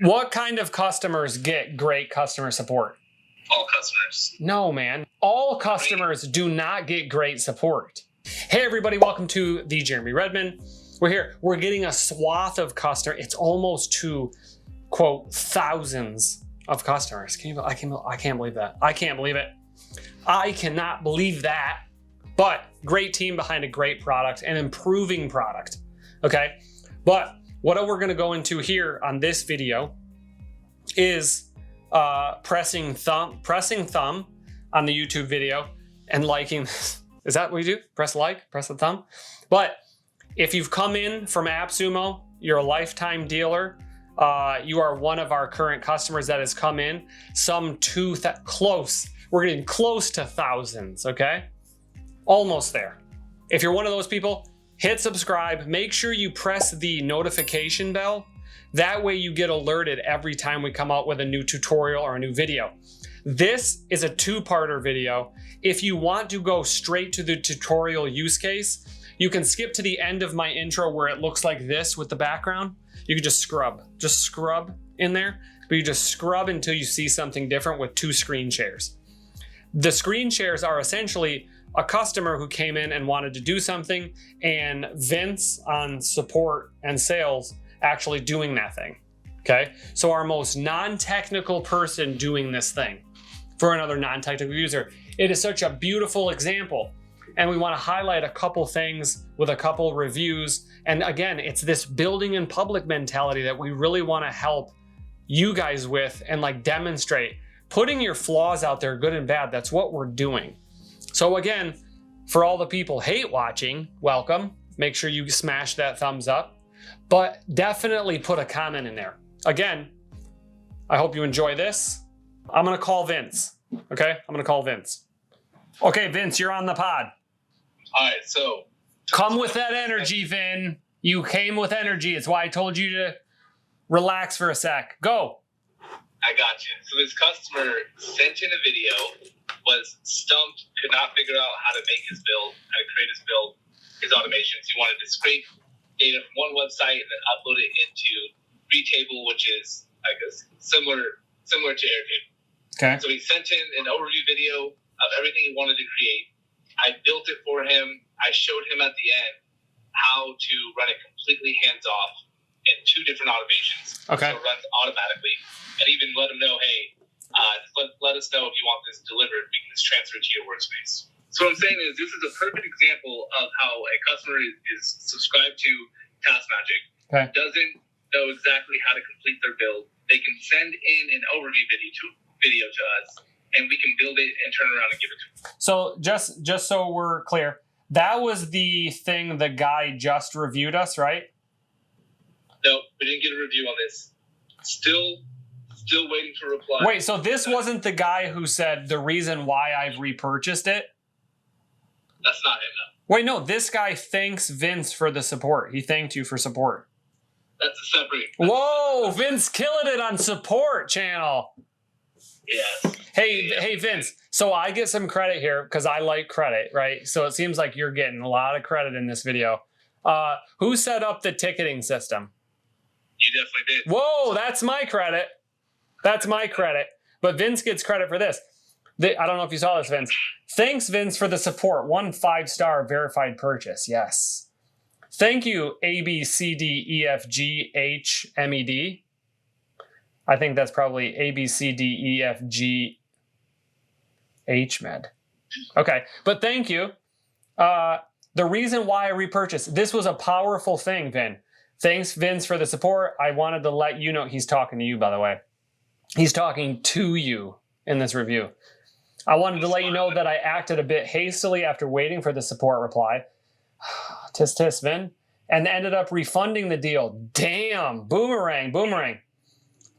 What kind of customers get great customer support? All customers. No, man. All customers do not get great support. Hey, everybody. Welcome to the Jeremy Redmond. We're here. We're getting a swath of customers. It's almost to, quote, thousands of customers. I can't believe that. I can't believe it. I cannot believe that. But great team behind a great product, an improving product. Okay? But what we're going to go into here on this video is pressing thumb on the YouTube video and liking. Is that what you do? Press like, press the thumb. But if you've come in from AppSumo, you're a lifetime dealer. You are one of our current customers that has come in. We're getting close to thousands, okay? Almost there. If you're one of those people, hit subscribe. Make sure you press the notification bell. That way you get alerted every time we come out with a new tutorial or a new video. This is a two-parter video. If you want to go straight to the tutorial use case, you can skip to the end of my intro where it looks like this with the background. You can just scrub in there, but you just scrub until you see something different with two screen shares. The screen shares are essentially a customer who came in and wanted to do something, and Vince on support and sales actually doing that thing. Okay, so our most non-technical person doing this thing for another non-technical user. It is such a beautiful example, and we want to highlight a couple things with a couple reviews. And again, it's this building in public mentality that we really want to help you guys with and like demonstrate. Putting your flaws out there, good and bad, that's what we're doing. So again, for all the people hate watching, welcome. Make sure you smash that thumbs up, but definitely put a comment in there. Again, I hope you enjoy this. I'm gonna call Vince, okay? I'm gonna call Vince. Okay, Vince, you're on the pod. All right, so. Come with that energy, Vin. You came with energy. It's why I told you to relax for a sec. Go. I got you. So this customer sent in a video, was stumped, could not figure out how to make his build, how to create his build, his automations. He wanted to scrape data from one website and then upload it into Retable, which is, I guess, similar to Airtable. Okay. So he sent in an overview video of everything he wanted to create. I built it for him. I showed him at the end how to run it completely hands-off in two different automations. Okay. So it runs automatically. And even let him know, hey, let us know if you want this delivered. We can just transfer it to your workspace. So what I'm saying is this is a perfect example of how a customer is subscribed to TaskMagic, okay, doesn't know exactly how to complete their build. They can send in an overview video to us, and we can build it and turn around and give it to them. So just so we're clear, that was the thing the guy just reviewed us, right? No, we didn't get a review on this. Still waiting for a reply. Wait, so this wasn't the guy who said the reason why I've repurchased it? That's not him, no. Wait, no, this guy thanks Vince for the support. He thanked you for support. That's a separate. Whoa, Vince killing it on support channel. Yes. Hey, Vince. So I get some credit here because I like credit, right? So it seems like you're getting a lot of credit in this video. Who set up the ticketing system? You definitely did. Whoa, that's my credit. That's my credit. But Vince gets credit for this. I don't know if you saw this, Vince. Thanks, Vince, for the support. 1 5-star verified purchase. Yes. Thank you, ABCDEFGHMED. I think that's probably ABCDEFGHmed. Okay, but thank you. The reason why I repurchased, this was a powerful thing, Vin. Thanks, Vince, for the support. I wanted to let you know, he's talking to you, by the way. He's talking to you in this review. I wanted to let you know that I acted a bit hastily after waiting for the support reply. Tis, Vin. And ended up refunding the deal. Damn, boomerang.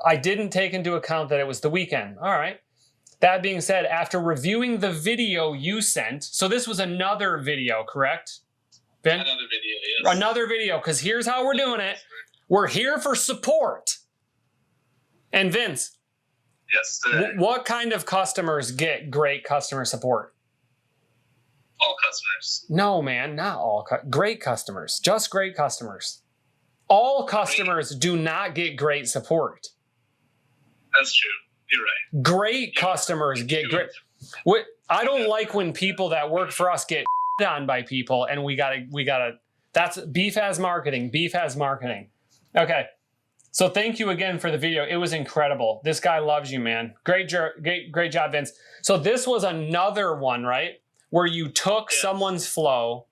I didn't take into account that it was the weekend. All right. That being said, after reviewing the video you sent, so this was another video, correct, Ben? Another video, yes. Another video, because here's how we're doing it. We're here for support. And Vince, yes, sir. What kind of customers get great customer support? All customers. No, man, not all. Great customers. Just great customers. All customers do not get great support. That's true. You're right. Great customers get great. What I don't like when people that work for us get on by people, and we gotta. That's beef has marketing. Beef has marketing. Okay. So thank you again for the video. It was incredible. This guy loves you, man. Great job, Vince. So this was another one, right? Where you took someone's flow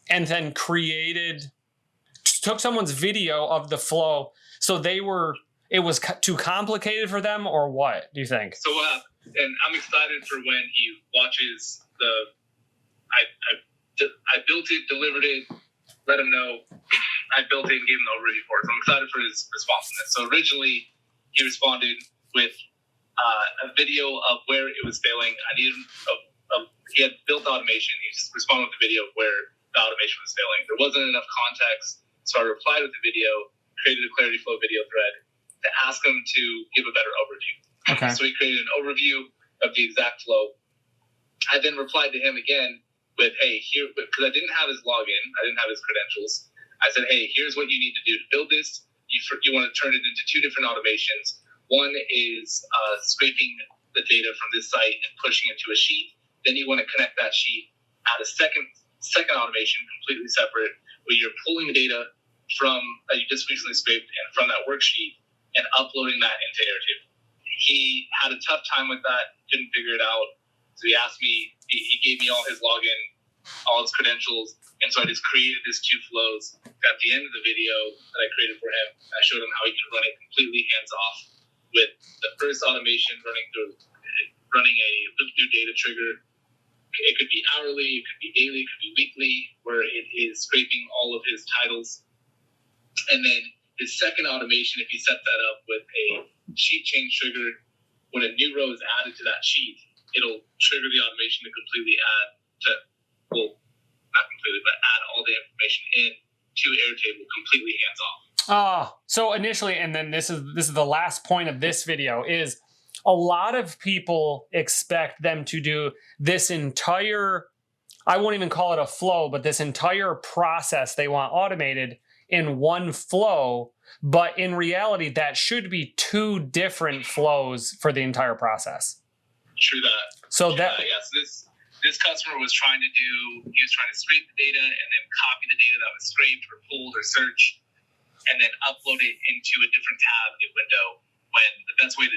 and then took someone's video of the flow. So it was too complicated for them, or what do you think? So, and I'm excited for when he watches I built it, delivered it, let him know. I built it and gave him the overview for it. So I'm excited for his responsiveness. So originally, he responded with a video of where it was failing. I needed he had built automation. He just responded with a video of where the automation was failing. There wasn't enough context, so I replied with the video, created a Clarity Flow video thread to ask him to give a better overview. Okay. So he created an overview of the exact flow. I then replied to him again with, hey, here, because I didn't have his login, I didn't have his credentials. I said, hey, here's what you need to do to build this. You want to turn it into two different automations. One is scraping the data from this site and pushing it to a sheet. Then you want to connect that sheet, add a second automation, completely separate, where you're pulling the data from you just recently scraped and from that worksheet and uploading that into Airtable. He had a tough time with that, didn't figure it out. So he asked me, he gave me all his login, all his credentials, and so I just created these two flows. At the end of the video that I created for him, I showed him how he could run it completely hands-off with the first automation running a loop-through data trigger. It could be hourly, it could be daily, it could be weekly, where it is scraping all of his titles. And then his second automation, if he set that up with a sheet change trigger, when a new row is added to that sheet, it'll trigger the automation to completely add all the information in to Airtable completely hands-off. So initially, and then this is the last point of this video, is a lot of people expect them to do this entire, I won't even call it a flow, but this entire process they want automated in one flow. But in reality, that should be two different flows for the entire process. True that. So this customer was trying to scrape the data and then copy the data that was scraped or pulled or searched and then upload it into a different tab in window, when the best way to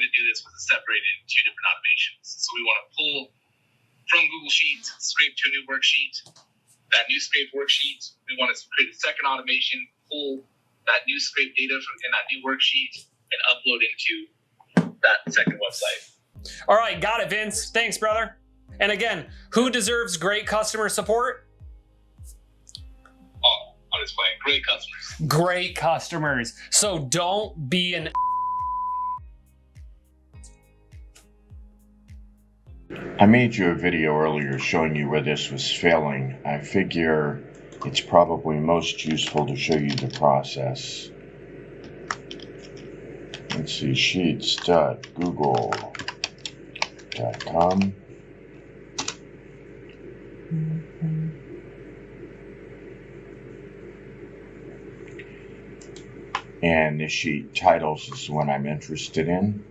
do this was to separate it into two different automations. So we want to pull from Google Sheets, scrape to a new worksheet. That new scraped worksheet, we want to create a second automation, pull that new scraped data in that new worksheet and upload into that second website. All right, got it, Vince. Thanks, brother. And again, who deserves great customer support? Oh, I'm just playing. Great customers. Great customers. So don't be an I made you a video earlier showing you where this was failing. I figure it's probably most useful to show you the process. Let's see, sheets.google.com. And the sheet titles is the one I'm interested in.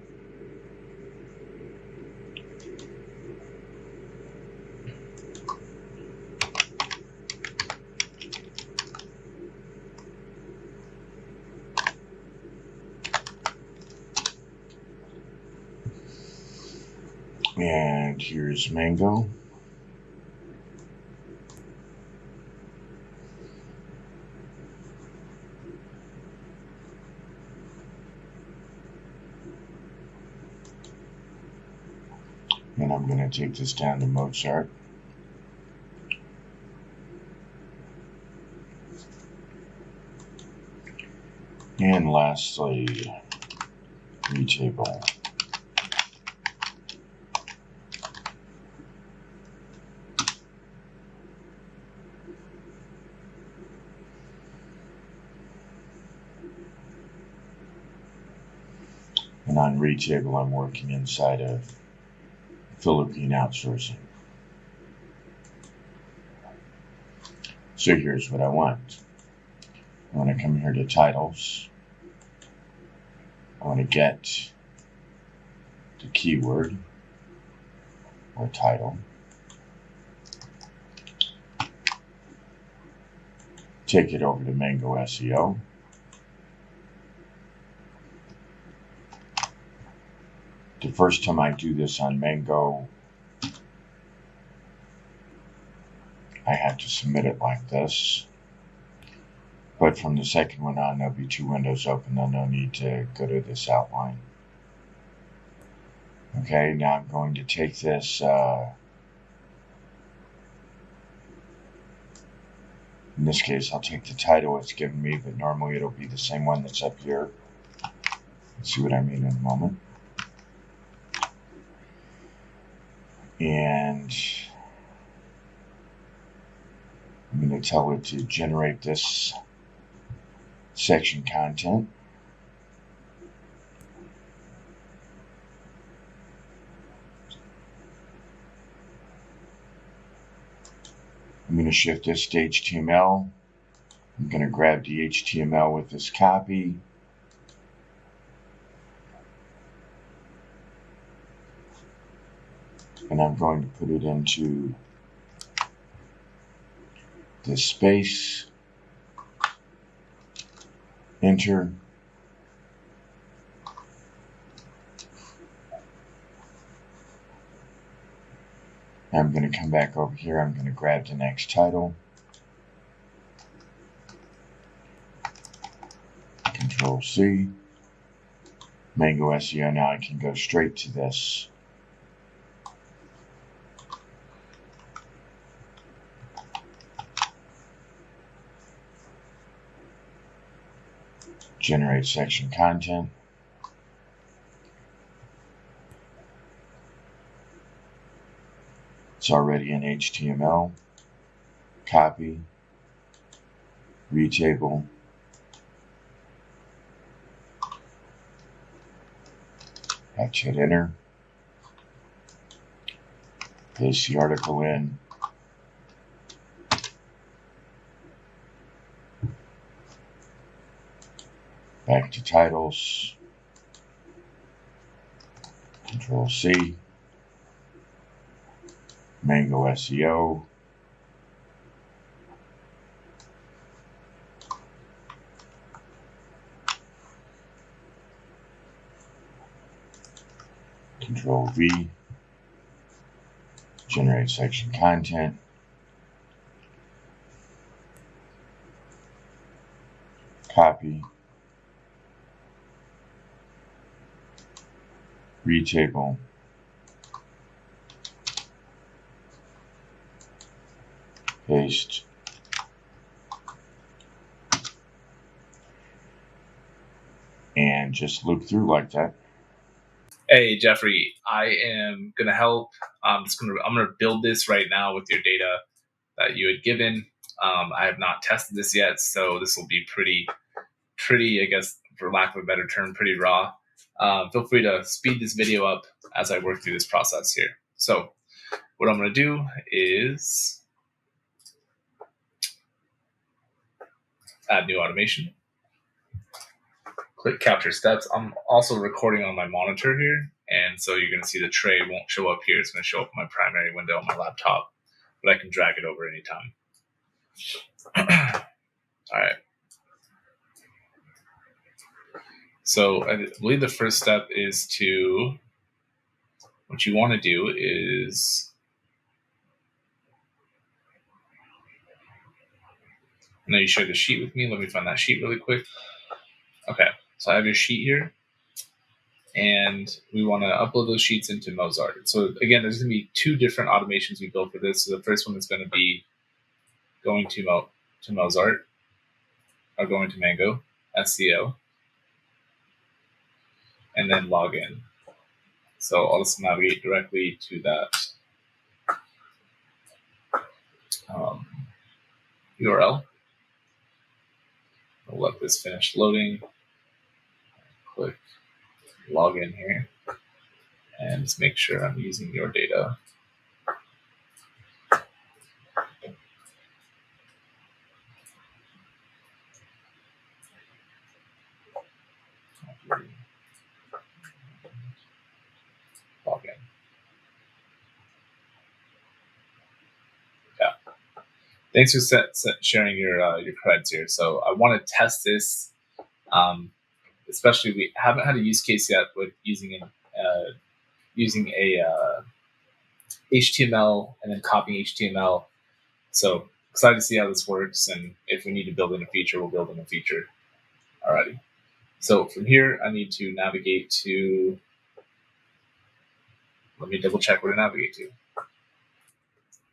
And here's Mango. And I'm going to take this down to Mozart. And lastly, Retable. And on Retable, I'm working inside of Philippine outsourcing. So here's what I want. I want to come here to titles. I want to get the keyword or title. Take it over to Mango SEO. The first time I do this on Mango, I have to submit it like this. But from the second one on, there'll be 2 windows open. There'll no need to go to this outline. Okay, now I'm going to take this, in this case, I'll take the title it's given me, but normally it'll be the same one that's up here. Let's see what I mean in a moment. And I'm going to tell it to generate this section content. I'm going to shift this to HTML. I'm going to grab the HTML with this copy. And I'm going to put it into this space. Enter. I'm going to come back over here. I'm going to grab the next title. Control C. Mango SEO. Now I can go straight to this. Generate section content. It's already in HTML. Copy. Retable. Patch hit enter. Paste the article in. Back to titles. Control C. Mango SEO. Control V. Generate section content. Copy. Retable. Paste. And just loop through like that. Hey Jeffrey, I am gonna help. I'm gonna build this right now with your data that you had given. I have not tested this yet, so this will be pretty, I guess, for lack of a better term, pretty raw. Feel free to speed this video up as I work through this process here. So what I'm gonna do is add new automation. Click capture steps. I'm also recording on my monitor here, and so you're going to see the tray won't show up here. It's going to show up in my primary window on my laptop, but I can drag it over anytime. All right. So I believe the first step is what you want to do is, I know you shared the sheet with me. Let me find that sheet really quick. Okay, so I have your sheet here. And we want to upload those sheets into Mozart. So again, there's going to be 2 different automations we built for this. So the first one is going to be going to Mozart, or going to Mango SEO, and then log in. So I'll just navigate directly to that URL. I'll let this finish loading. Click log in here, and just make sure I'm using your data. Thanks for sharing your creds here. So I want to test this. Especially we haven't had a use case yet with using a HTML and then copying HTML. So excited to see how this works, and if we need to build in a feature, we'll build in a feature. Alrighty. So from here, I need to navigate to. Let me double check where to navigate to.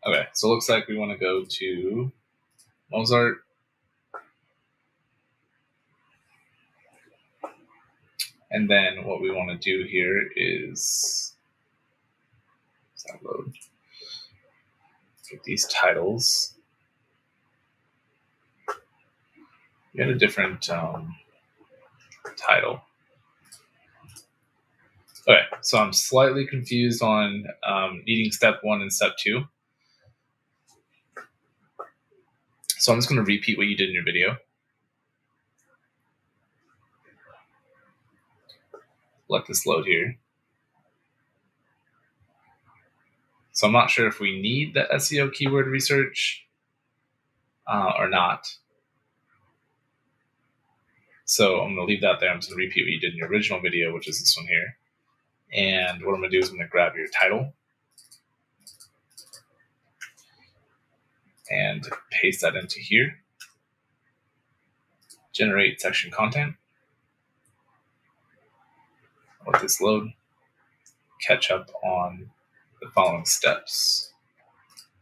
Okay, so it looks like we want to go to Mozart. And then what we want to do here is load. Get these titles. Get a different title. Okay, so I'm slightly confused on needing step 1 and step 2. So I'm just going to repeat what you did in your video. Let this load here. So I'm not sure if we need the SEO keyword research or not. So I'm going to leave that there. I'm just going to repeat what you did in your original video, which is this one here. And what I'm going to do is I'm going to grab your title and paste that into here. Generate section content. Let this load. Catch up on the following steps.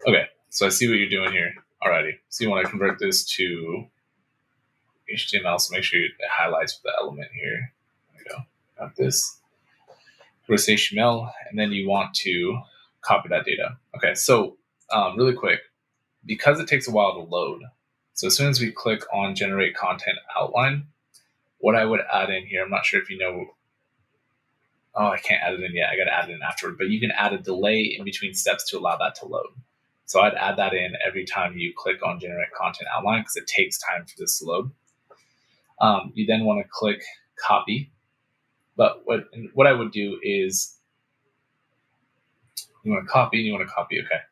Okay, so I see what you're doing here already. So you want to convert this to HTML, so make sure it highlights the element here. There we go. Got this. Convert to HTML, and then you want to copy that data. Okay, so really quick, because it takes a while to load, so as soon as we click on Generate Content Outline, what I would add in here, I'm not sure if you know. Oh, I can't add it in yet. I got to add it in afterward. But you can add a delay in between steps to allow that to load. So I'd add that in every time you click on Generate Content Outline because it takes time for this to load. You then want to click Copy. But what I would do is you want to copy and you want to copy. Okay.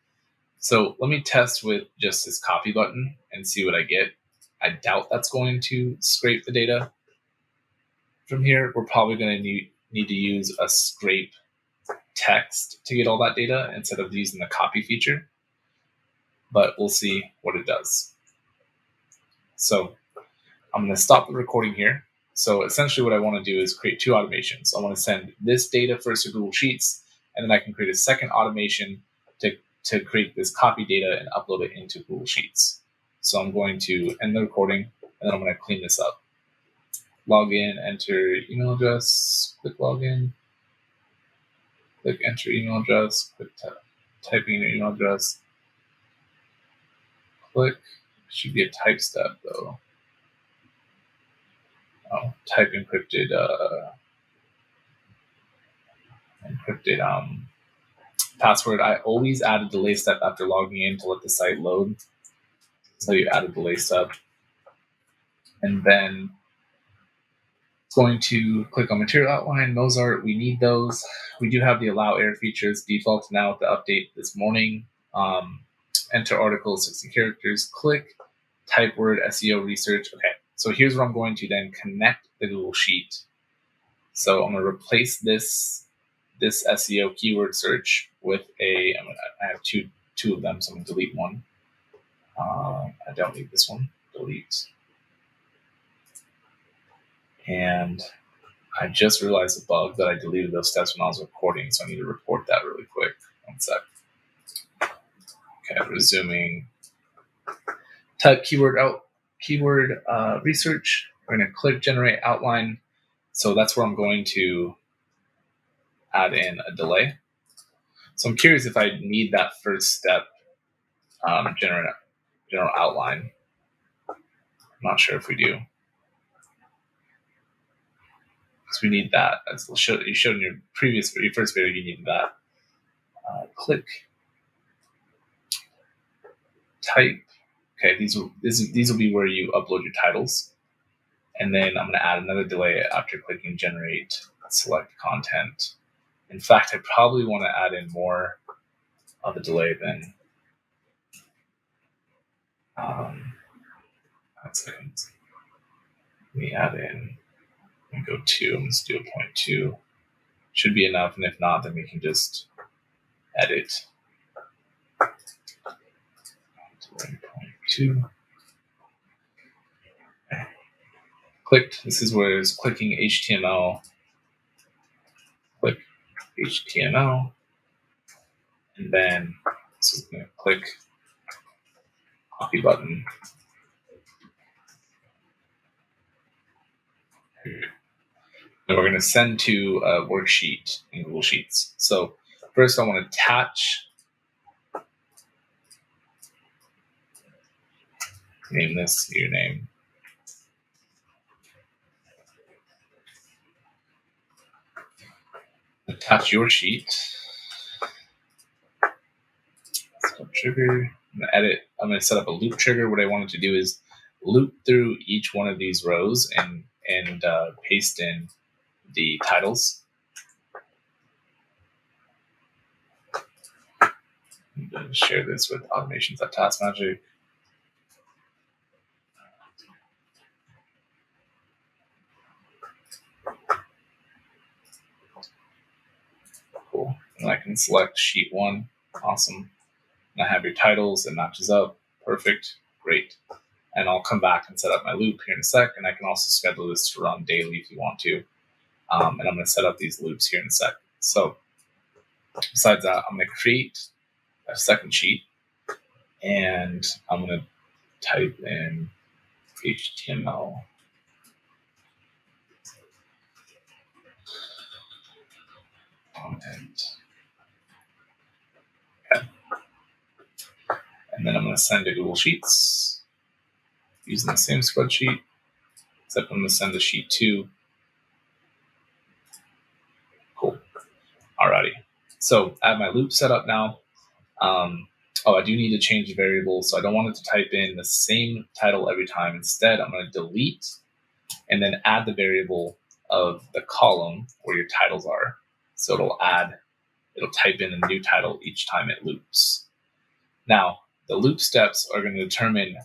So let me test with just this copy button and see what I get. I doubt that's going to scrape the data. From here, we're probably going to need to use a scrape text to get all that data instead of using the copy feature, but we'll see what it does. So I'm going to stop the recording here. So essentially what I want to do is create 2 automations. I want to send this data first to Google Sheets, and then I can create a second automation to create this copy data and upload it into Google Sheets. So I'm going to end the recording, and then I'm going to clean this up. Log in, enter email address, click login, click enter email address, click type in your email address, click, should be a type step though. Oh, type encrypted password. I always add a delay step after logging in to let the site load. So you add a delay step, and then going to click on material outline, Mozart, we need those. We do have the allow error features default now with the update this morning. Enter article 60 characters, click, type word SEO research. Okay, so here's where I'm going to then connect the Google Sheet. So I'm going to replace this SEO keyword search with I have two of them, so I'm going to delete one. I don't need this one, delete. And I just realized a bug that I deleted those steps when I was recording, so I need to report that really quick. One sec. Okay, resuming. Type keyword research. We're going to click generate outline. So that's where I'm going to add in a delay. So I'm curious if I need that first step, general outline. I'm not sure if we do. Because we need that. As you showed in your first video, you needed that. Click, type. Okay, these will be where you upload your titles, and then I'm going to add another delay after clicking generate. Select content. In fact, I probably want to add in more of a delay than Let me add in and go 2. Let's do a 0.2. Should be enough, and if not, then we can just edit to 1.2. Okay. Clicked. This is where it's clicking HTML. Click HTML, and then this is going to click copy button. And we're going to send to a worksheet in Google Sheets. So first I want to attach, name this your name. Attach your sheet. Stop trigger. I'm going to edit. I'm going to set up a loop trigger. What I wanted to do is loop through each one of these rows and paste in the titles. I'm going to share this with automations.taskmagic. Cool. And I can select sheet 1. Awesome. And I have your titles. It matches up. Perfect. Great. And I'll come back and set up my loop here in a sec. And I can also schedule this to run daily if you want to. And I'm going to set up these loops here in a sec. So besides that, I'm going to create a second sheet. And I'm going to type in HTML. Content. Okay. And then I'm going to send to Google Sheets using the same spreadsheet, except I'm going to send to sheet 2. Cool. Alrighty. So I have my loop set up now. I do need to change the variable, so I don't want it to type in the same title every time. Instead, I'm going to delete and then add the variable of the column where your titles are. So it'll type in a new title each time it loops. Now, the loop steps are going to determine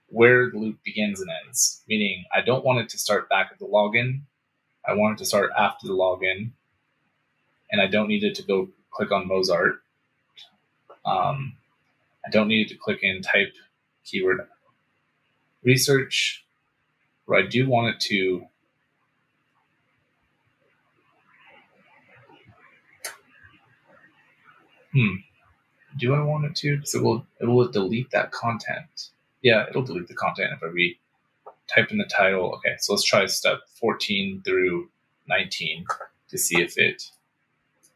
where the loop begins and ends, meaning I don't want it to start back at the login. I want it to start after the login, and I don't need it to go click on Mozart. I don't need it to click in type keyword research, but I do want it to do I want it to? So will it delete that content? Yeah, it'll delete the content if I type in the title. Okay, so let's try step 14 through 19 to see if it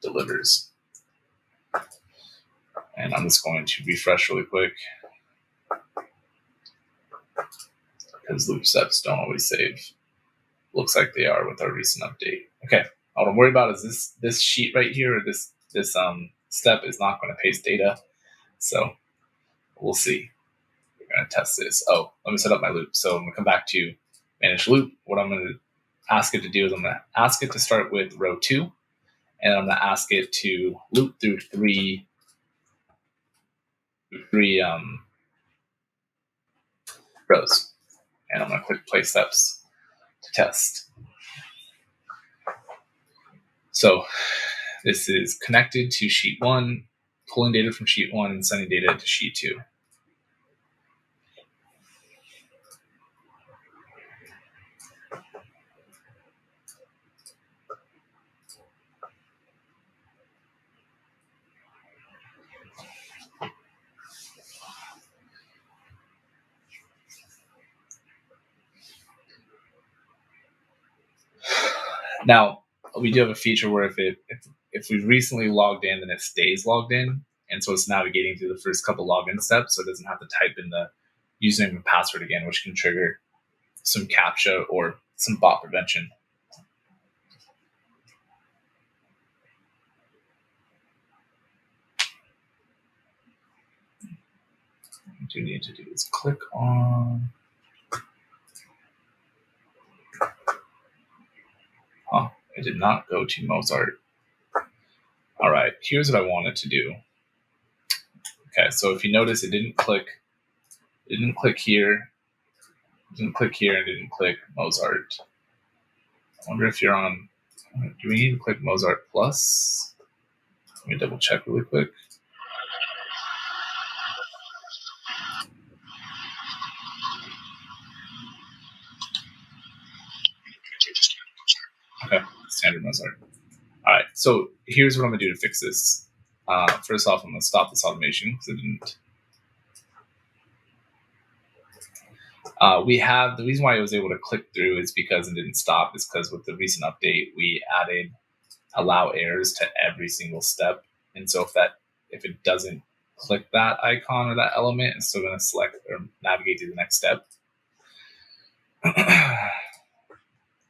delivers. And I'm just going to refresh really quick because loop steps don't always save. Looks like they are with our recent update. Okay, all I'm worried about is this sheet right here, or this step is not going to paste data. So we'll see. We're going to test this. Oh, let me set up my loop. So I'm going to come back to manage loop. What I'm going to ask it to do is I'm going to ask it to start with row 2, and I'm going to ask it to loop through three rows. And I'm going to click play steps to test. So this is connected to sheet 1, pulling data from sheet 1 and sending data to sheet 2. Now, we do have a feature where if we've recently logged in, then it stays logged in. And so it's navigating through the first couple login steps, so it doesn't have to type in the username and password again, which can trigger some CAPTCHA or some bot prevention. What I do need to do is click on... Oh, it did not go to Mozart. All right, here's what I wanted to do. Okay, so if you notice, it didn't click It didn't click here. Didn't click here and didn't click Mozart. I wonder if you're on. Do we need to click Mozart Plus? Let me double check really quick. Okay, standard Mozart. All right, so here's what I'm gonna do to fix this. First off, I'm gonna stop this automation because it didn't. We have the reason why I was able to click through is because it didn't stop. Is because with the recent update, we added allow errors to every single step, and so if it doesn't click that icon or that element, it's still gonna select or navigate to the next step.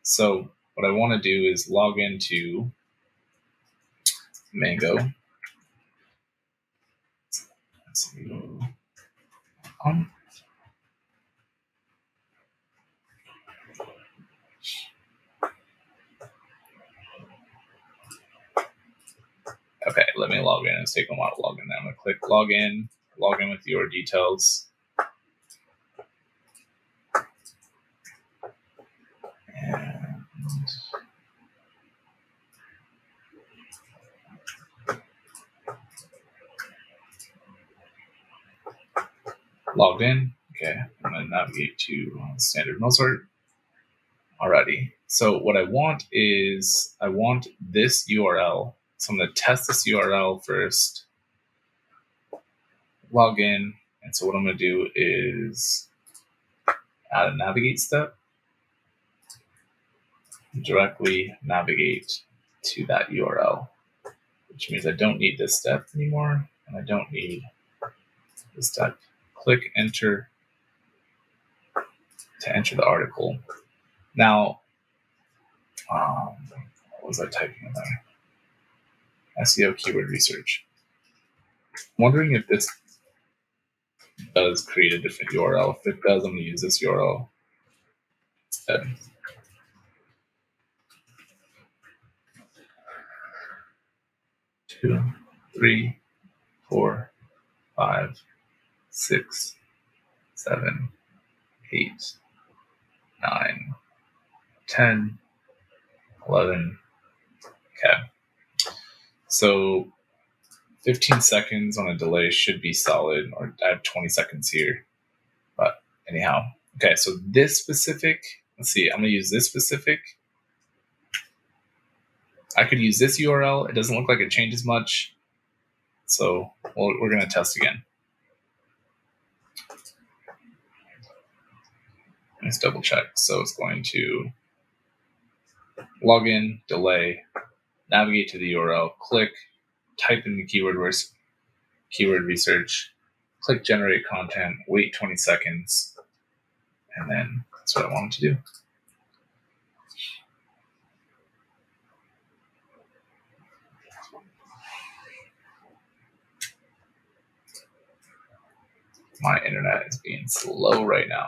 So what I want to do is log into Mango. Let's see. Okay, let me log in. It's taking a while to log in. I'm going to click log in with your details. And logged in. Okay, I'm going to navigate to standard Mozart. Alrighty. So what I want is I want this URL. So I'm going to test this URL first. Log in. And so what I'm going to do is add a navigate step. Directly navigate to that URL, which means I don't need this step anymore, and I don't need this step. Click enter to enter the article. Now, what was I typing in there? SEO keyword research. Wondering if this does create a different URL. If it does, I'm going to use this URL instead. Two, 3, 4, 5, 6, 7, 8, 9, 10, 11. Okay. So 15 seconds on a delay should be solid, or I have 20 seconds here. But anyhow, okay, so this specific, let's see, I'm going to use this specific. I could use this URL. It doesn't look like it changes much. So we're going to test again. Let's double check. So it's going to log in, delay, navigate to the URL, click, type in the keyword research, click generate content, wait 20 seconds, and then that's what I wanted to do. My internet is being slow right now.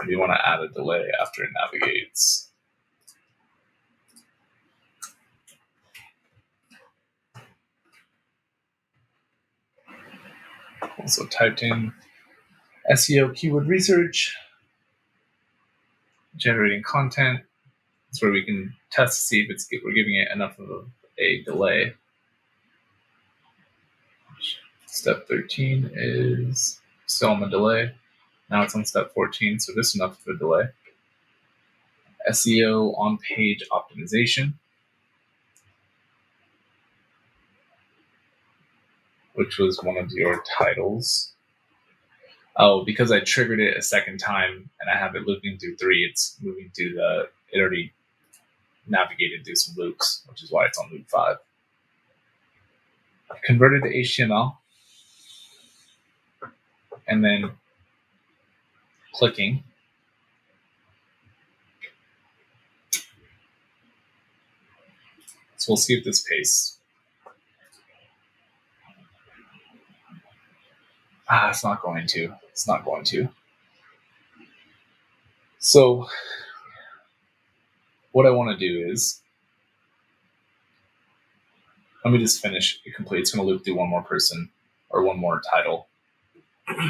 You want to add a delay after it navigates. Also typed in SEO keyword research, generating content. That's where we can test to see if we're giving it enough of a delay. Step 13 is still on the delay. Now it's on step 14, so this is enough of a delay. SEO on-page optimization, which was one of your titles. Oh, because I triggered it a second time and I have it looping through 3, it's moving through it already navigated through some loops, which is why it's on loop 5. Converted to HTML, and then clicking. So we'll see if this pastes. It's not going to. It's not going to. So what I want to do is, let me just finish it complete. It's going to loop through one more person or one more title. I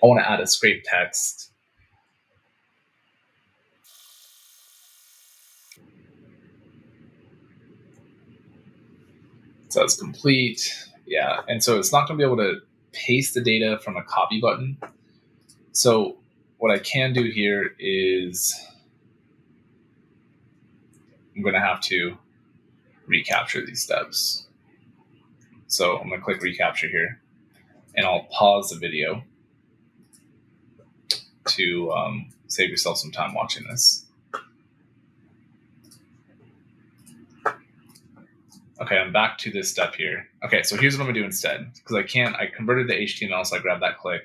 want to add a scrape text. It says complete. Yeah, and so it's not going to be able to paste the data from a copy button. So what I can do here is I'm going to have to recapture these steps. So I'm going to click recapture here, and I'll pause the video to save yourself some time watching this. Okay, I'm back to this step here. Okay, so here's what I'm gonna do instead, because I converted to HTML, so I grabbed that click.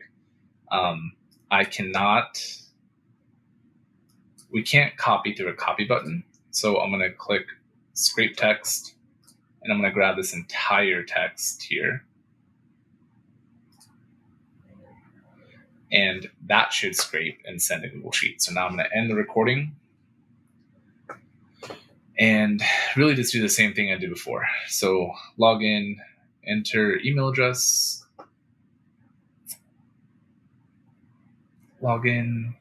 We can't copy through a copy button. So I'm gonna click scrape text, and I'm gonna grab this entire text here. And that should scrape and send to Google Sheets. So now I'm gonna end the recording and really just do the same thing I did before. So log in, enter email address, log in.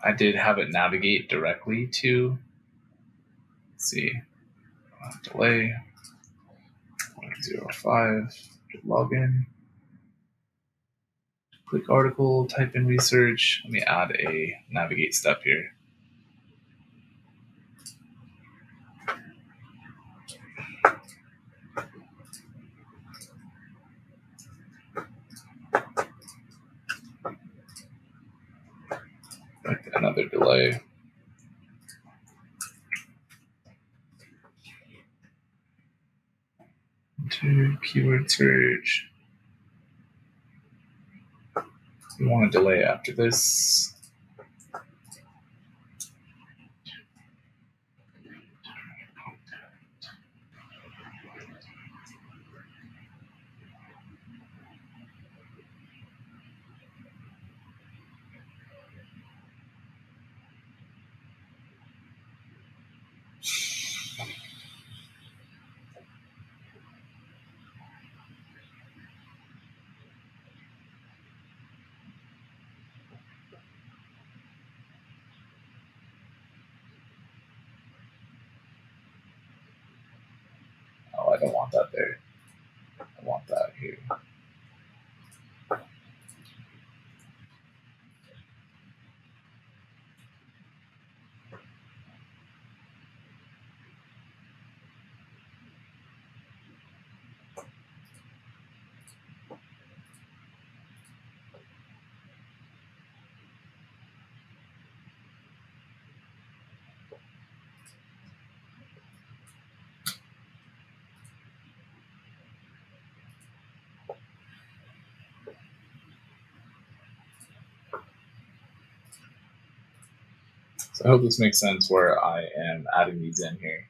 I did have it navigate directly to, let's see, delay 0.05, log in, click article, type in research. Let me add a navigate step here. Another delay. Enter keyword search. We want a delay after this. Oh, I don't want that there. I want that here. So I hope this makes sense where I am adding these in here.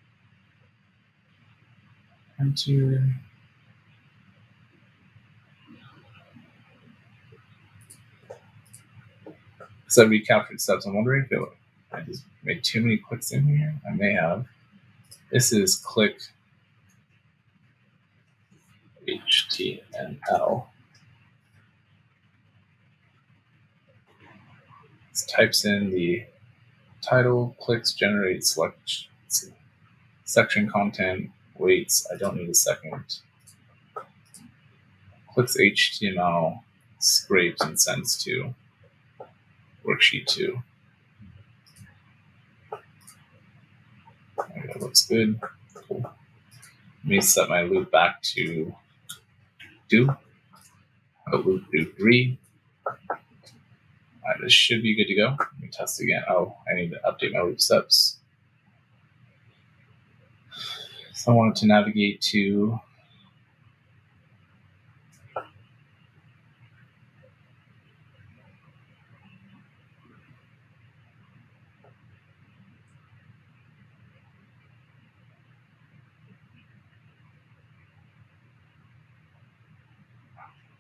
Enter. So I recaptured steps. I'm wondering if I just made too many clicks in here. I may have. This is click HTML. This types in the title, clicks, generate, select, section content, waits. I don't need a second. Clicks HTML, scrapes, and sends to worksheet 2. Okay, that looks good. Cool. Let me set my loop back to 2. Loop 3. All right, this should be good to go. Let me test again. Oh, I need to update my loop steps. So I wanted to navigate to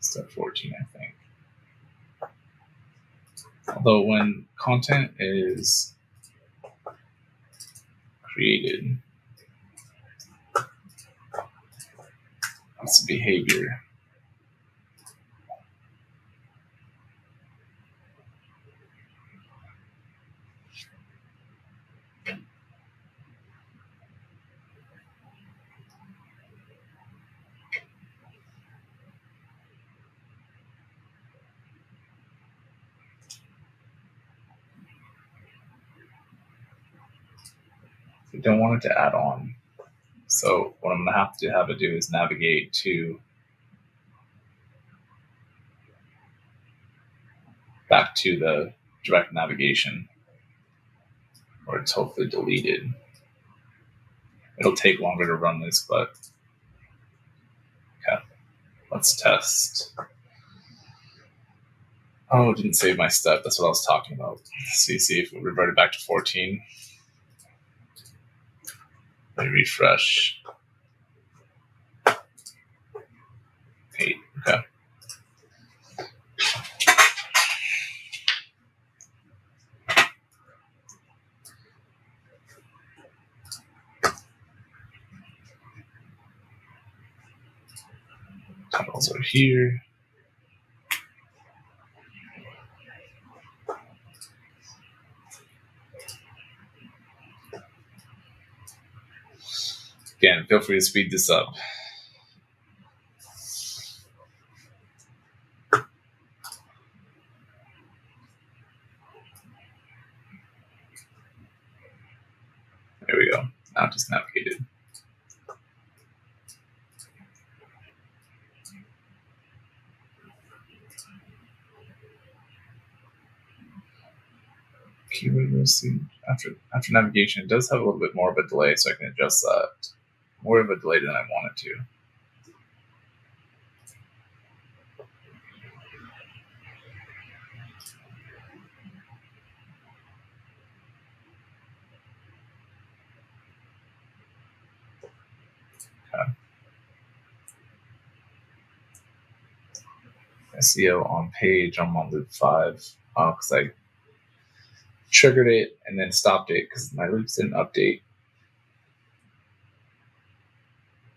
step 14, I think. Although when content is created, that's the behavior. We don't want it to add on. So what I'm going to have it do is navigate to back to the direct navigation, where it's hopefully deleted. It'll take longer to run this, but okay. Let's test. Oh, it didn't save my step. That's what I was talking about. See if it reverted back to 14. Let me refresh. 8. Okay. Titles are here. Again, feel free to speed this up. There we go. Now just navigated. Keyword listing after navigation, it does have a little bit more of a delay, so I can adjust that. More of a delay than I wanted to. Okay. SEO on page, I'm on loop 5 because I triggered it and then stopped it because my loops didn't update.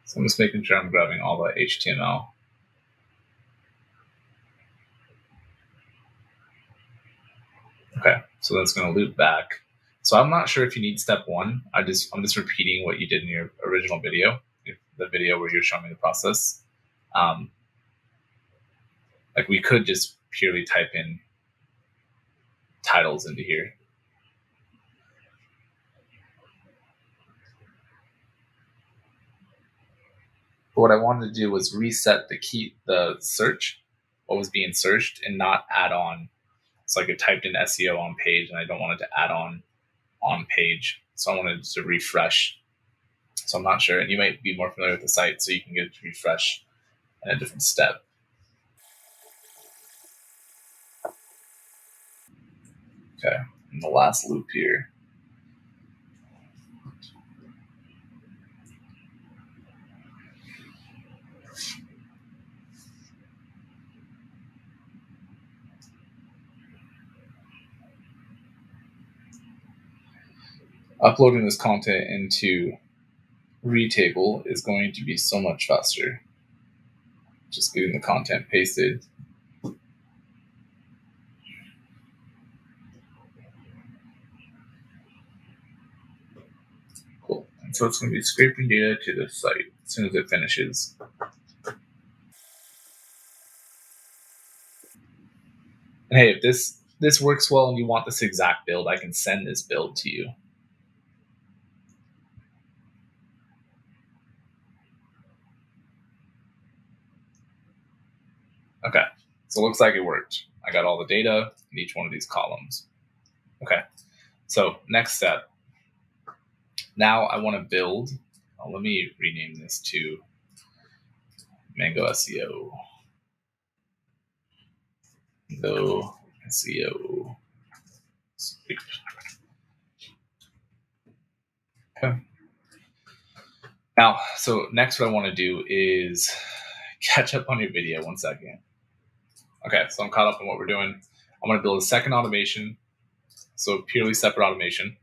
So I'm just making sure I'm grabbing all the HTML. Okay, so that's going to loop back. So I'm not sure if you need step 1. I'm just repeating what you did in your original video, the video where you're showing me the process. Like we could just purely type in titles into here. But what I wanted to do was reset the search, what was being searched, and not add on. So like I typed in SEO on page and I don't want it to add on page. So I wanted to refresh. So I'm not sure, and you might be more familiar with the site, so you can get it to refresh in a different step. Okay, in the last loop here. Uploading this content into Retable is going to be so much faster. Just getting the content pasted. Cool. And so it's going to be scraping data to the site as soon as it finishes. And hey, if this works well and you want this exact build, I can send this build to you. Okay, so it looks like it worked. I got all the data in each one of these columns. Okay, so next step. Now I want to build. Let me rename this to Mango SEO. Mango SEO. Okay. Now, so next what I want to do is catch up on your video 1 second. Okay, so I'm caught up on what we're doing. I'm going to build a second automation, so purely separate automation.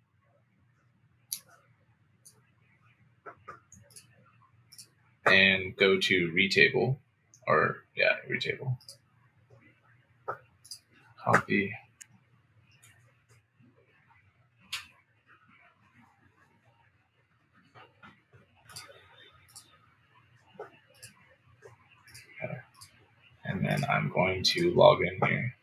And go to retable, retable. Copy. Okay. And then I'm going to log in here.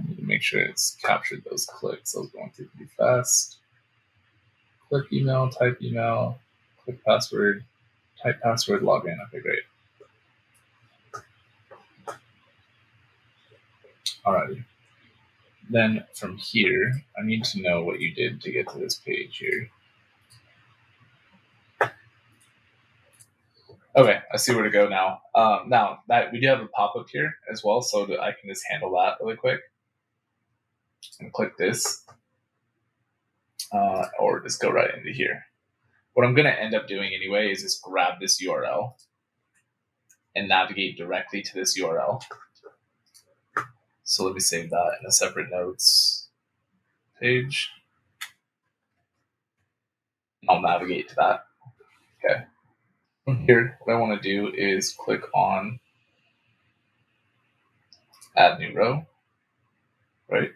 Need to make sure it's captured those clicks. I was going through pretty fast. Click email, click password, type password, log in. Okay, great. Alrighty. Then from here, I need to know what you did to get to this page here. Okay, I see where to go now. Now that we do have a pop-up here as well, so that I can just handle that really quick. And click this, or just go right into here. What I'm going to end up doing anyway is just grab this URL and navigate directly to this URL. So let me save that in a separate notes page. I'll navigate to that. Okay. From here, what I want to do is click on Add New Row, right?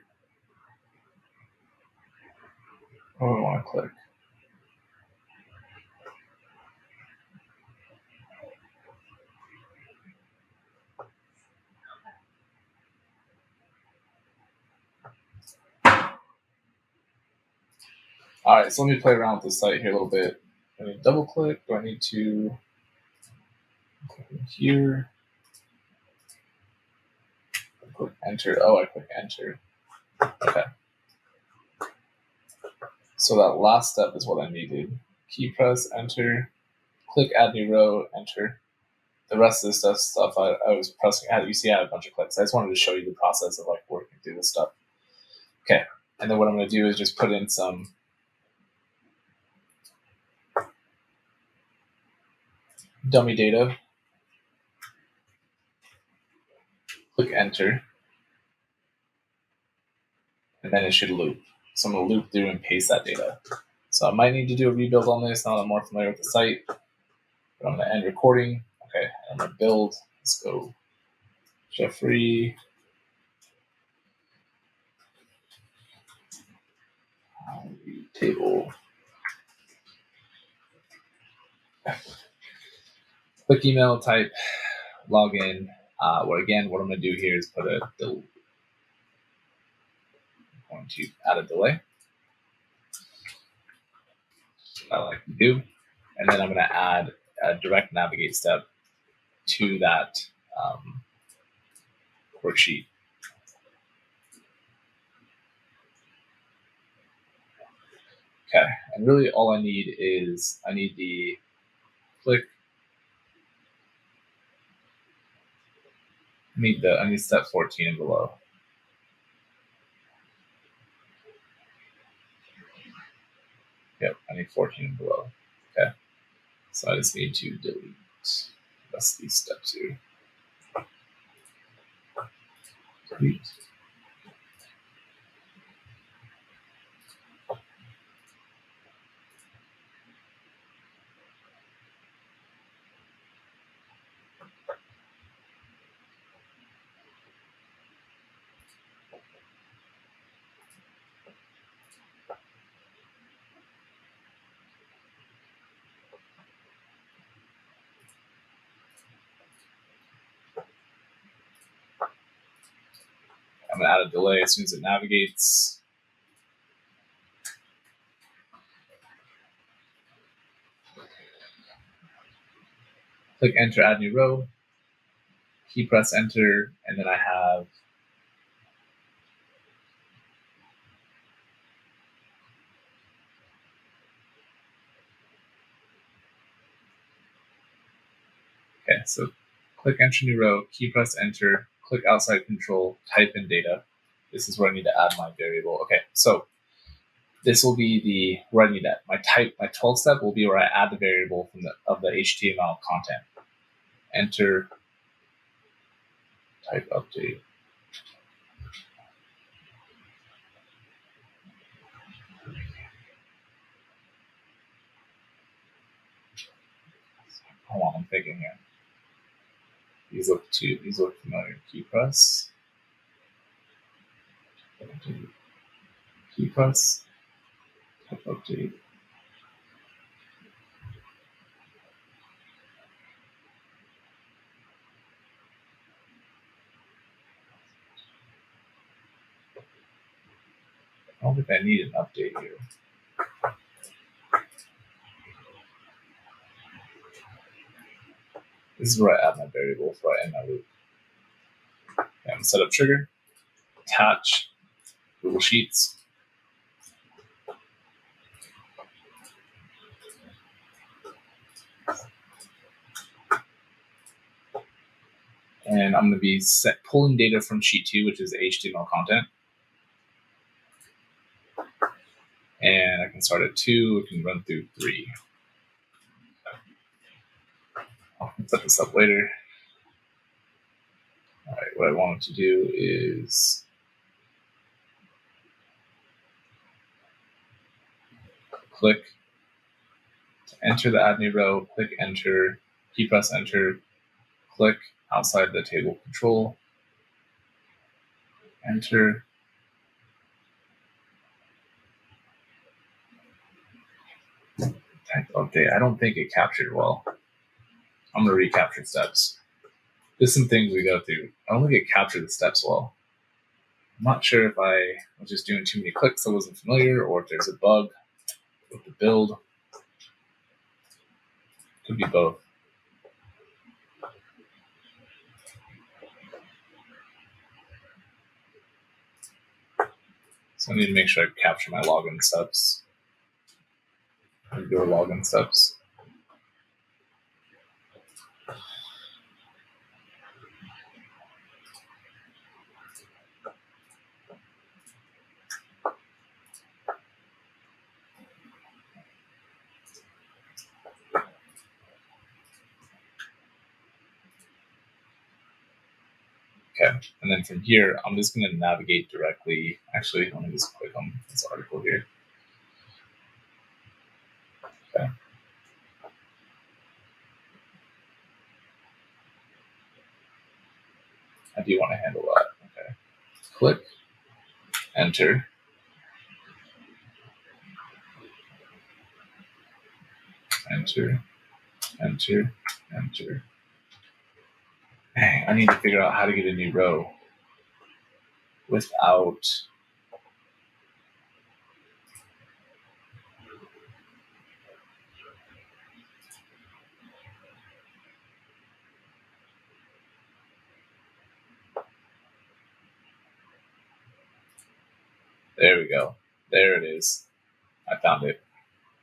What do I want to click? All right, so let me play around with the site here a little bit. Do I need to double click? Do I need to click in here? Click enter. Oh, I click enter. Okay. So that last step is what I needed. Key press, enter, click add new row, enter. The rest of this stuff I was pressing. You see I had a bunch of clicks. I just wanted to show you the process of like working through this stuff. Okay, and then what I'm going to do is just put in some dummy data. Click enter, and then it should loop. So I'm going to loop through and paste that data. So I might need to do a rebuild on this now that I'm more familiar with the site. But I'm going to end recording. Okay, I'm going to build. Let's go Jeffrey. Table. Click email, type, login. What I'm going to do here is put a delay. I'm going to add a delay. I like to do, and then I'm going to add a direct navigate step to that worksheet. Okay, and really all I need is the click. I need step 14 and below. Yep, I need 14 and below. Okay, so I just need to delete the rest of these steps here. Delete. I'm going to add a delay as soon as it navigates. Click enter, add new row. Key press enter, and then I have okay, so click enter new row, key press enter, click outside control, type in data. This is where I need to add my variable. Okay, so this will be where I need that. My 12 step will be where I add the variable of the HTML content. Enter, type update. Hold on, I'm thinking here. These look familiar. Key press. Key press. Type update. I don't think I need an update here. This is where I add my variable before I end my loop. Okay, I'm set up trigger, attach Google Sheets. And I'm going to be pulling data from sheet 2, which is HTML content. And I can start at 2, I can run through 3. I'll set this up later. All right, what I wanted to do is click to enter the add new row, click enter, key press enter, click outside the table control, enter. Type update. I don't think it captured well. I'm going to recapture steps. There's some things we go through. I don't think it captured the steps well. I'm not sure if I was just doing too many clicks that wasn't familiar or if there's a bug with the build. Could be both. So I need to make sure I capture my login steps. Your login steps. Okay, and then from here, I'm just going to navigate directly. Actually, let me just click on this article here. Okay. How do you want to handle that? Okay. Click, enter. Enter, enter, enter. Dang, I need to figure out how to get a new row without there we go. There it is. I found it.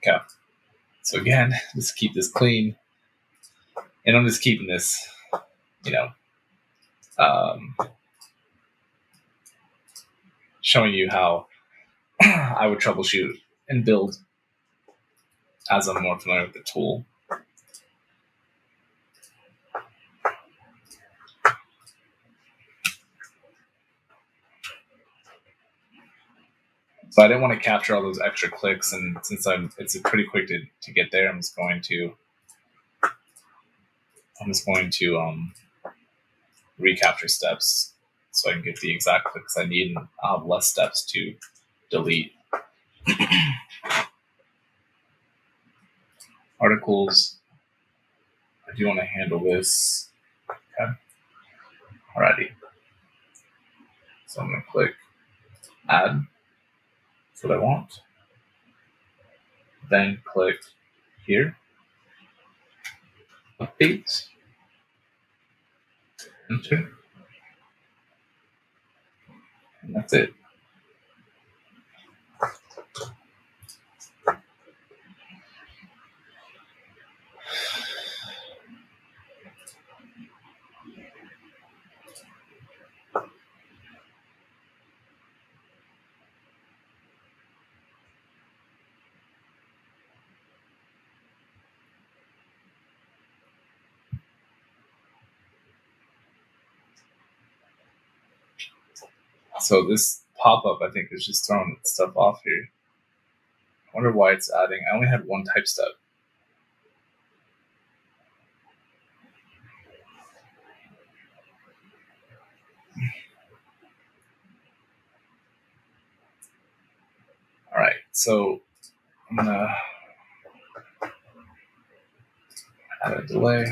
Okay. So again, just keep this clean. And I'm just keeping this, showing you how I would troubleshoot and build as I'm more familiar with the tool. So I didn't want to capture all those extra clicks, and since it's pretty quick to get there, I'm just going to recapture steps so I can get the exact clicks I need, and I'll have less steps to delete. Articles. I do want to handle this. Okay. Alrighty. So I'm going to click add. That's what I want. Then click here, update, enter, and that's it. So this pop-up, I think, is just throwing stuff off here. I wonder why it's adding. I only had one type step. All right, so I'm gonna add a delay.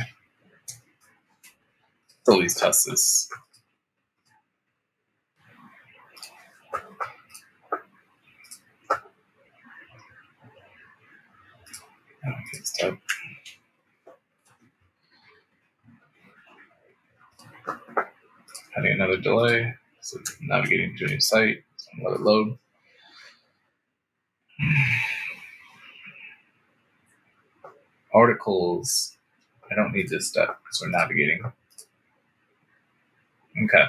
Let's at least test this. Okay, step. Adding another delay. So navigating to a new site. So I'm gonna let it load. Articles. I don't need this step because we're navigating. Okay.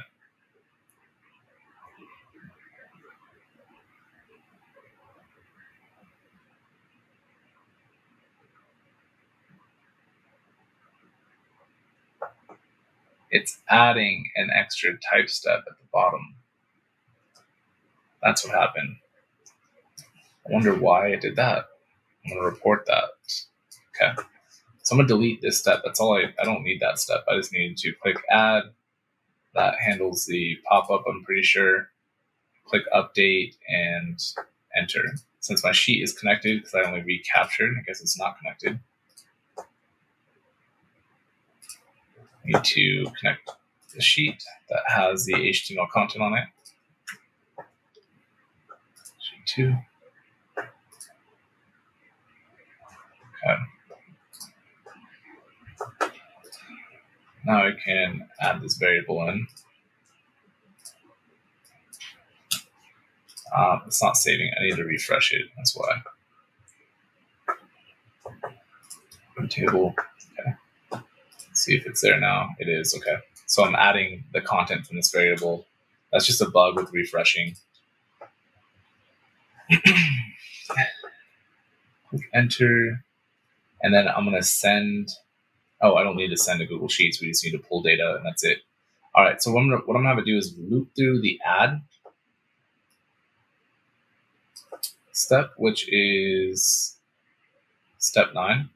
It's adding an extra type step at the bottom. That's what happened. I wonder why it did that. I'm going to report that. Okay. So I'm going to delete this step. That's all I don't need that step. I just need to click add. That handles the pop-up, I'm pretty sure. Click update and enter. Since my sheet is connected, because I only recaptured, I guess it's not connected. I need to connect the sheet that has the HTML content on it. Sheet 2. Okay. Now I can add this variable in. It's not saving. I need to refresh it. That's why. Table. Okay. Let's see if it's there now. It is. Okay. So I'm adding the content from this variable. That's just a bug with refreshing. Click enter. And then I'm going to send. Oh, I don't need to send to Google Sheets. We just need to pull data, and that's it. All right. So what I'm going to have to do is loop through the add step, which is step 9.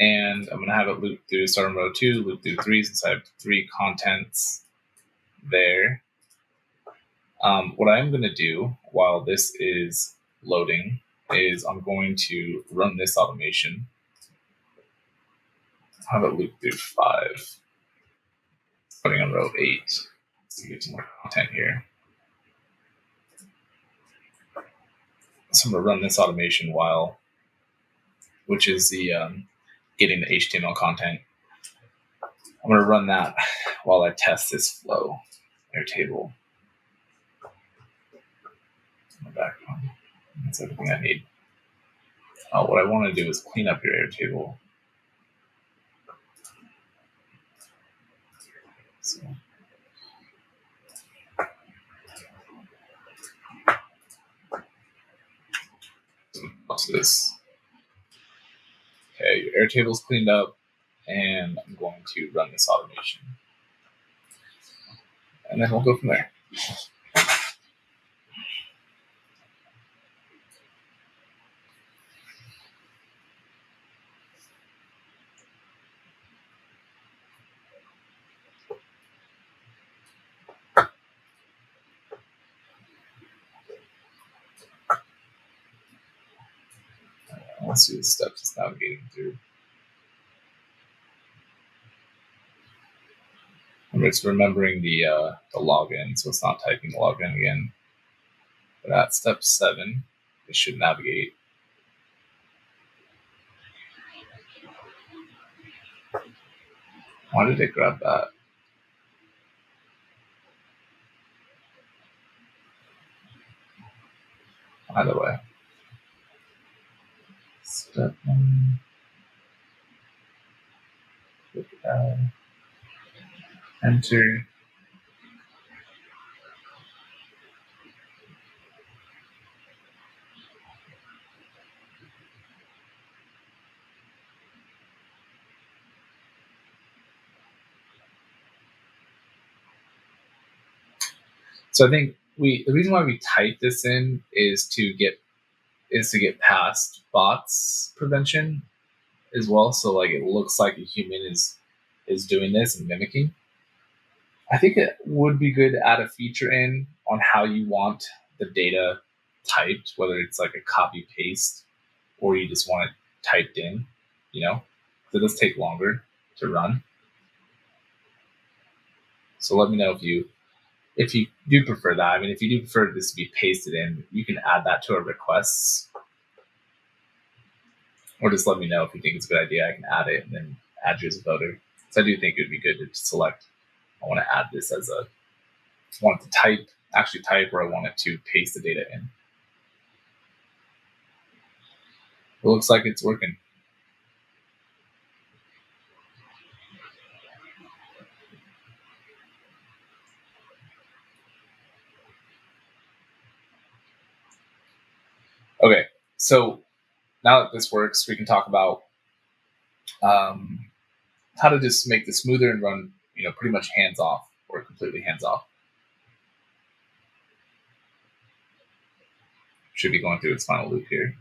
And I'm going to have it loop through start on row 2, loop through 3, since I have 3 contents there. What I'm going to do while this is loading is I'm going to run this automation. I'll have it loop through 5. Putting on row 8 to get some more content here. So I'm going to run this automation which is the getting the HTML content. I'm going to run that while I test this flow Airtable. Back on. That's everything I need. What I want to do is clean up your Airtable. So, watch this. Okay, your Airtable's cleaned up, and I'm going to run this automation. And then we'll go from there. Let's see the steps it's navigating through. It's remembering the login, so it's not typing the login again. But at step 7, it should navigate. Why did it grab that? Either way. Step 1. Click add. Enter. So I think the reason why we type this in is to get past bots prevention as well. So like it looks like a human is doing this and mimicking. I think it would be good to add a feature in on how you want the data typed, whether it's like a copy paste or you just want it typed in, So it does take longer to run. So let me know if you do prefer that. I mean, if you do prefer this to be pasted in, you can add that to our requests. Or just let me know if you think it's a good idea. I can add it and then add you as a voter. So I do think it would be good to select, I want to add this as I want it to actually type, or I want it to paste the data in. It looks like it's working. Okay, so now that this works, we can talk about how to just make this smoother and run, pretty much hands off or completely hands off. Should be going through its final loop here.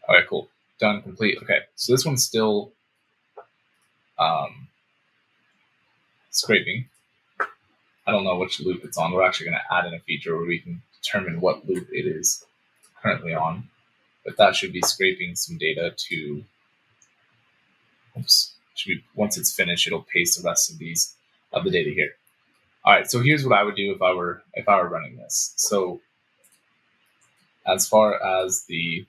All right, cool. Done, complete. Okay, so this one's still scraping. I don't know which loop it's on. We're actually going to add in a feature where we can determine what loop it is currently on. But that should be scraping some data to, once it's finished, it'll paste the rest of the data here. All right, so here's what I would do if I were running this. So as far as the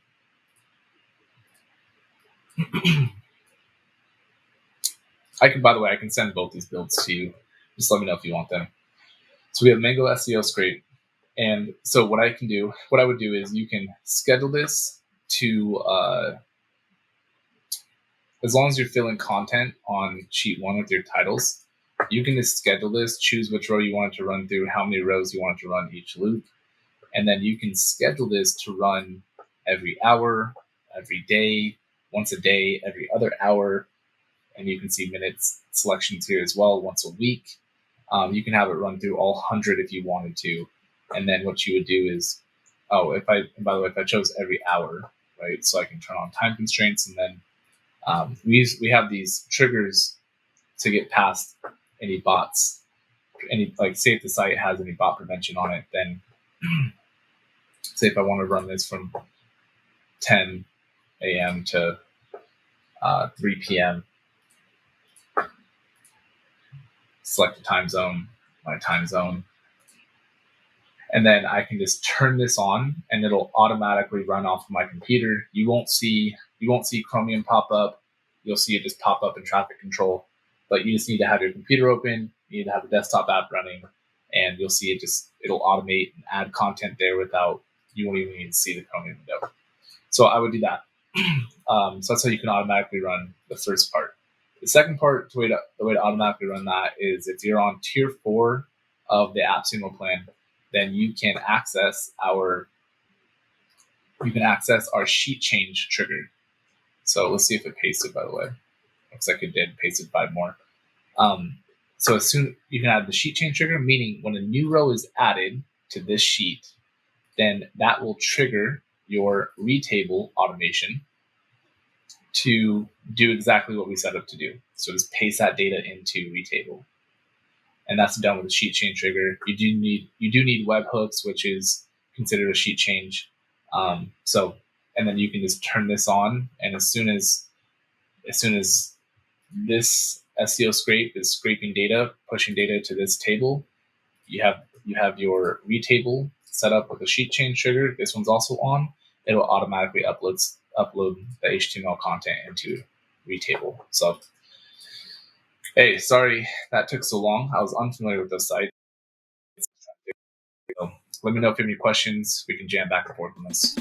I can send both these builds to you. Just let me know if you want them. So we have Mango SEO scrape. And so what I would do is you can schedule this to, as long as you're filling content on sheet 1 with your titles, you can just schedule this, choose which row you want it to run through, how many rows you want it to run each loop. And then you can schedule this to run every hour, every day, once a day, every other hour. And you can see minutes selections here as well, once a week. You can have it run through all 100 if you wanted to. And then what you would do is, if I chose every hour, right? So I can turn on time constraints, and then we have these triggers to get past any bots. Say if the site has any bot prevention on it, then say if I want to run this from 10 a.m. to 3 p.m., select a time zone, my time zone, and then I can just turn this on and it'll automatically run off of my computer. You won't see Chromium pop up. You'll see it just pop up in traffic control, but you just need to have your computer open. You need to have the desktop app running, and you'll see it'll automate and add content there without, you won't even need to see the Chromium window. So I would do that. So that's how you can automatically run the first part. The second part, the way to automatically run that is if you're on tier 4 of the AppSumo plan, then you can access our sheet change trigger. So let's see if it pasted, by the way. Looks like it did, pasted 5 more. So as soon you can add the sheet change trigger, meaning when a new row is added to this sheet, then that will trigger your retable automation. to do exactly what we set up to do. So just paste that data into Retable. And that's done with a sheet change trigger. You do need webhooks, which is considered a sheet change. And then you can just turn this on, and as soon as this SEO scrape is scraping data, pushing data to this table, you have your Retable set up with a sheet change trigger. This one's also on. It'll automatically upload the HTML content into Retable. So, hey, sorry that took so long. I was unfamiliar with this site. So let me know if you have any questions. We can jam back and forth on this.